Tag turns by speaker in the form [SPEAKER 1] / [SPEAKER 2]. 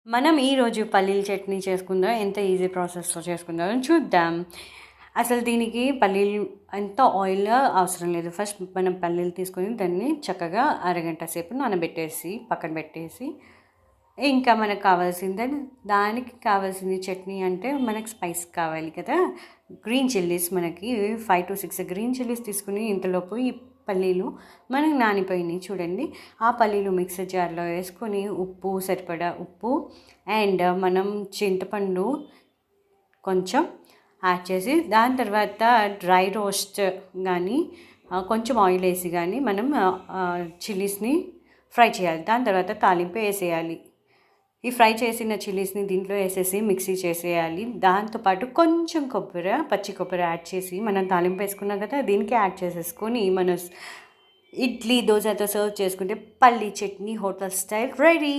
[SPEAKER 1] మనం ఈరోజు పల్లీల చట్నీ చేసుకుందాం. ఎంత ఈజీ ప్రాసెస్‌లో చేసుకుందామో చూద్దాం. అసలు దీనికి పల్లీలు అంత ఆయిల్ అవసరం లేదు. ఫస్ట్ మనం పల్లీలు తీసుకొని దాన్ని చక్కగా అరగంట సేపు నానబెట్టేసి పక్కన పెట్టేసి, ఇంకా మనకు కావాల్సిందని దానికి కావాల్సింది చట్నీ అంటే మనకు స్పైస్ కావాలి కదా! గ్రీన్ చిల్లీస్ మనకి 5-6 గ్రీన్ చిల్లీస్ తీసుకొని ఇంతలోపు ఈ పల్లీలు మనకు నానిపోయినాయి చూడండి. ఆ పల్లీలు మిక్సర్ జార్‌లో వేసుకొని ఉప్పు సరిపడా ఉప్పు అండ్ మనం చింతపండు కొంచెం యాడ్ చేసి దాని తర్వాత డ్రై రోస్ట్ గానీ కొంచెం ఆయిల్ వేసి గానీ మనం చిల్లీస్‌ని ఫ్రై చేయాలి. దాని తర్వాత తాలింపు వేసేయాలి. ఈ ఫ్రై చేసిన చిల్లీస్‌ని దీంట్లో వేసేసి మిక్సీ చేసేయాలి. దాంతోపాటు కొంచెం పచ్చి కొబ్బరి యాడ్ చేసి మనం తాలింపు వేసుకున్నాం కదా! దీనికి యాడ్ చేసేసుకొని మనం ఇడ్లీ, దోసతో సర్వ్ చేసుకుంటే పల్లీ చట్నీ హోటల్ స్టైల్ రెడీ.